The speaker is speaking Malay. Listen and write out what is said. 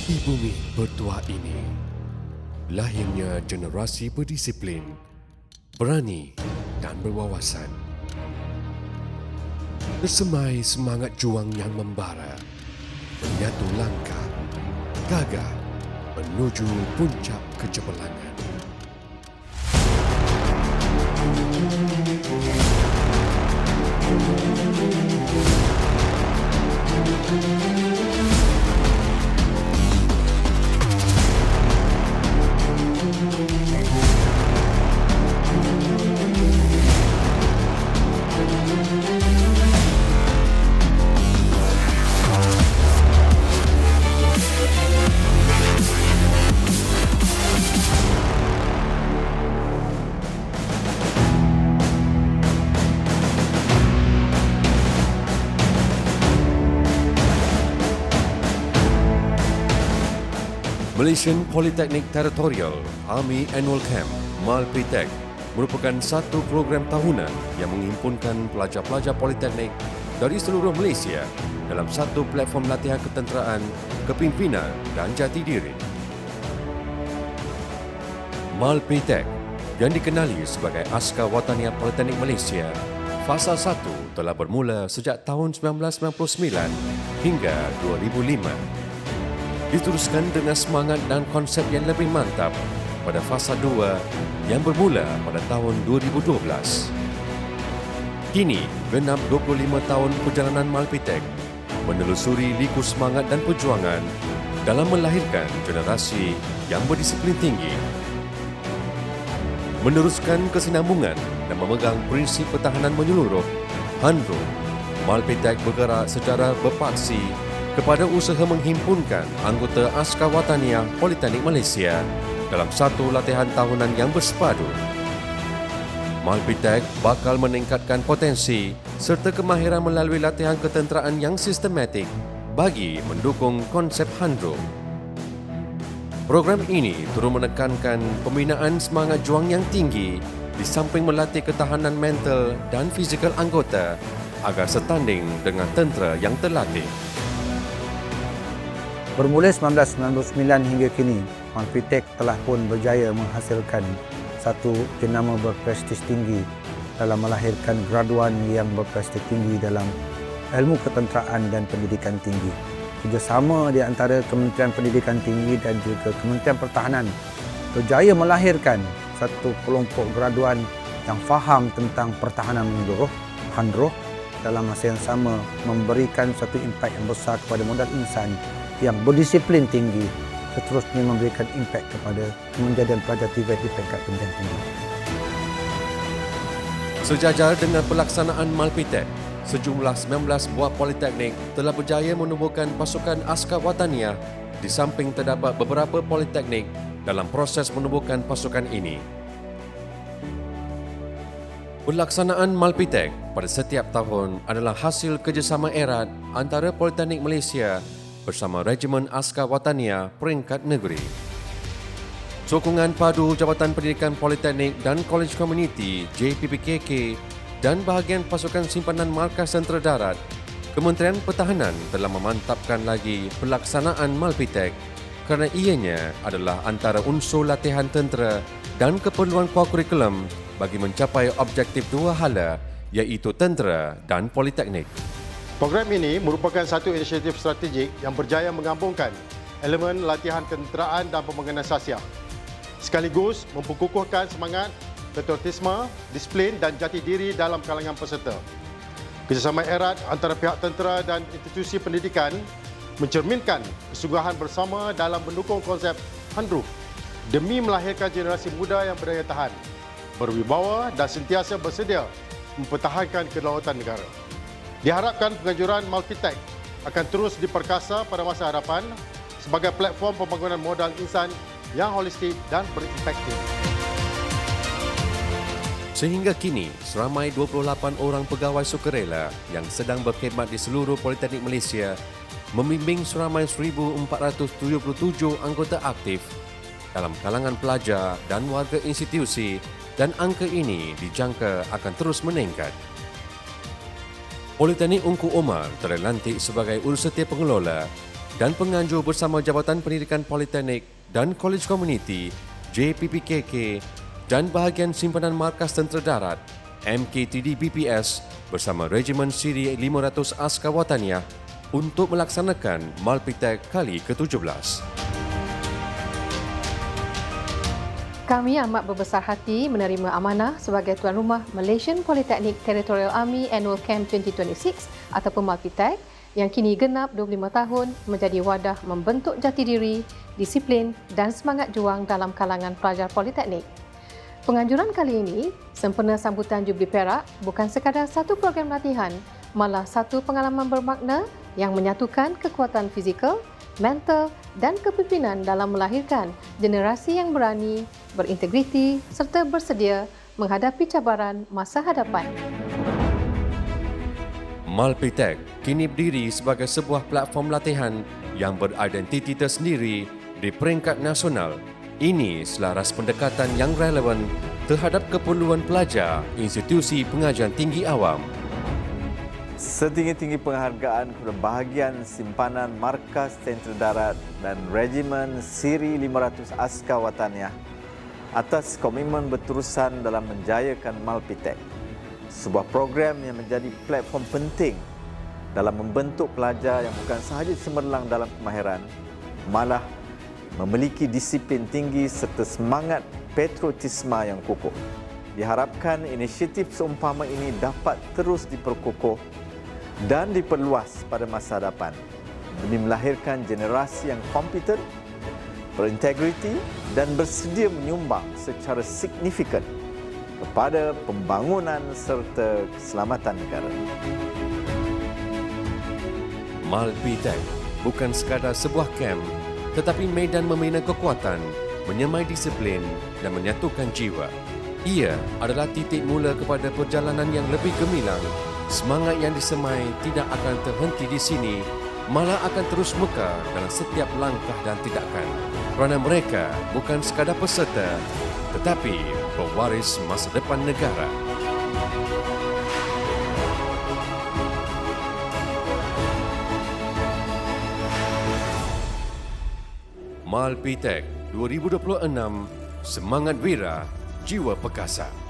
Di bumi bertuah ini, lahirnya generasi berdisiplin, berani dan berwawasan. Bersemai semangat juang yang membara, menyatu langkah, gagah menuju puncak kecemerlangan. Malaysian Polytechnic Territorial Army Annual Camp (MALPTEC) merupakan satu program tahunan yang menghimpunkan pelajar-pelajar politeknik dari seluruh Malaysia dalam satu platform latihan ketenteraan, kepimpinan dan jati diri. MALPTEC yang dikenali sebagai Askar Wataniah Politeknik Malaysia, Fasa 1 telah bermula sejak tahun 1999 hingga 2005. Diteruskan dengan semangat dan konsep yang lebih mantap pada Fasa 2 yang bermula pada tahun 2012. Kini, genap 25 tahun perjalanan MALPTEC menelusuri liku semangat dan perjuangan dalam melahirkan generasi yang berdisiplin tinggi. Meneruskan kesinambungan dan memegang prinsip pertahanan menyeluruh, HANRO, MALPTEC bergerak secara berpaksi kepada usaha menghimpunkan anggota Askar Wataniah Politeknik Malaysia dalam satu latihan tahunan yang bersepadu. MALPTEC bakal meningkatkan potensi serta kemahiran melalui latihan ketenteraan yang sistematik bagi mendukung konsep HANRO. Program ini turut menekankan pembinaan semangat juang yang tinggi di samping melatih ketahanan mental dan fizikal anggota agar setanding dengan tentera yang terlatih. Bermula 1999 hingga kini, MALPTEC telah pun berjaya menghasilkan satu jenama berprestij tinggi dalam melahirkan graduan yang berprestij tinggi dalam ilmu ketenteraan dan pendidikan tinggi. Kerjasama di antara Kementerian Pendidikan Tinggi dan juga Kementerian Pertahanan berjaya melahirkan satu kelompok graduan yang faham tentang pertahanan menyeluruh, HANRO, dalam masa yang sama memberikan satu impak yang besar kepada modal insan yang berdisiplin tinggi, seterusnya memberikan impak kepada menjadikan pelajar TVET di peringkat pendidikan tinggi. Sejajar dengan pelaksanaan MALPTEC, sejumlah 19 buah politeknik telah berjaya menubuhkan pasukan Askar Wataniah di samping terdapat beberapa politeknik dalam proses menubuhkan pasukan ini. Pelaksanaan MALPTEC pada setiap tahun adalah hasil kerjasama erat antara Politeknik Malaysia bersama Regimen Askar Wataniah peringkat negeri. Sokongan padu Jabatan Pendidikan Politeknik dan College Community JPPKK dan bahagian pasukan simpanan Markas Tentera Darat, Kementerian Pertahanan telah memantapkan lagi pelaksanaan MALPTEC kerana ianya adalah antara unsur latihan tentera dan keperluan core kurikulum bagi mencapai objektif dua hala iaitu tentera dan politeknik. Program ini merupakan satu inisiatif strategik yang berjaya menggabungkan elemen latihan ketenteraan dan pembangunan sasial, sekaligus memperkukuhkan semangat, patriotisme, disiplin dan jati diri dalam kalangan peserta. Kerjasama erat antara pihak tentera dan institusi pendidikan mencerminkan kesungguhan bersama dalam mendukung konsep HANRO demi melahirkan generasi muda yang berdaya tahan, berwibawa dan sentiasa bersedia mempertahankan kedaulatan negara. Diharapkan penganjuran MALPTEC akan terus diperkasa pada masa hadapan sebagai platform pembangunan modal insan yang holistik dan berefektif. Sehingga kini, seramai 28 orang pegawai sukarela yang sedang berkhidmat di seluruh Politeknik Malaysia membimbing seramai 1,477 anggota aktif dalam kalangan pelajar dan warga institusi, dan angka ini dijangka akan terus meningkat. Politeknik Ungku Omar telah dilantik sebagai Urusantia Pengelola dan penganjur bersama Jabatan Pendidikan Politeknik dan Kolej Komuniti JPPKK dan bahagian simpanan Markas Tentera Darat MKTD BPS bersama Regimen Siri 500 Askar Wataniah untuk melaksanakan Malpitek kali ke-17. Kami amat berbesar hati menerima amanah sebagai tuan rumah Malaysian Polytechnic Territorial Army Annual Camp 2026 ataupun Malpitek yang kini genap 25 tahun menjadi wadah membentuk jati diri, disiplin dan semangat juang dalam kalangan pelajar politeknik. Penganjuran kali ini, sempena sambutan Jubli Perak, bukan sekadar satu program latihan, malah satu pengalaman bermakna yang menyatukan kekuatan fizikal, mental dan kepimpinan dalam melahirkan generasi yang berani, berintegriti serta bersedia menghadapi cabaran masa hadapan. Malpitek kini berdiri sebagai sebuah platform latihan yang beridentiti tersendiri di peringkat nasional. Ini selaras pendekatan yang relevan terhadap keperluan pelajar institusi pengajian tinggi awam. Setinggi-tinggi penghargaan kepada bahagian simpanan Markas Tentera Darat dan Regimen Siri 500 Askar Wataniah atas komitmen berterusan dalam menjayakan Malpitek, sebuah program yang menjadi platform penting dalam membentuk pelajar yang bukan sahaja cemerlang dalam kemahiran, malah memiliki disiplin tinggi serta semangat patriotisme yang kukuh. Diharapkan inisiatif seumpama ini dapat terus diperkukuh dan diperluas pada masa hadapan demi melahirkan generasi yang kompeten, berintegriti dan bersedia menyumbang secara signifikan kepada pembangunan serta keselamatan negara. Malpitek bukan sekadar sebuah kamp, tetapi medan membina kekuatan, menyemai disiplin dan menyatukan jiwa. Ia adalah titik mula kepada perjalanan yang lebih gemilang. Semangat yang disemai tidak akan terhenti di sini, malah akan terus mekar dalam setiap langkah dan tindakan. Kerana mereka bukan sekadar peserta, tetapi pewaris masa depan negara. Malpitek 2026, semangat wira, jiwa perkasa.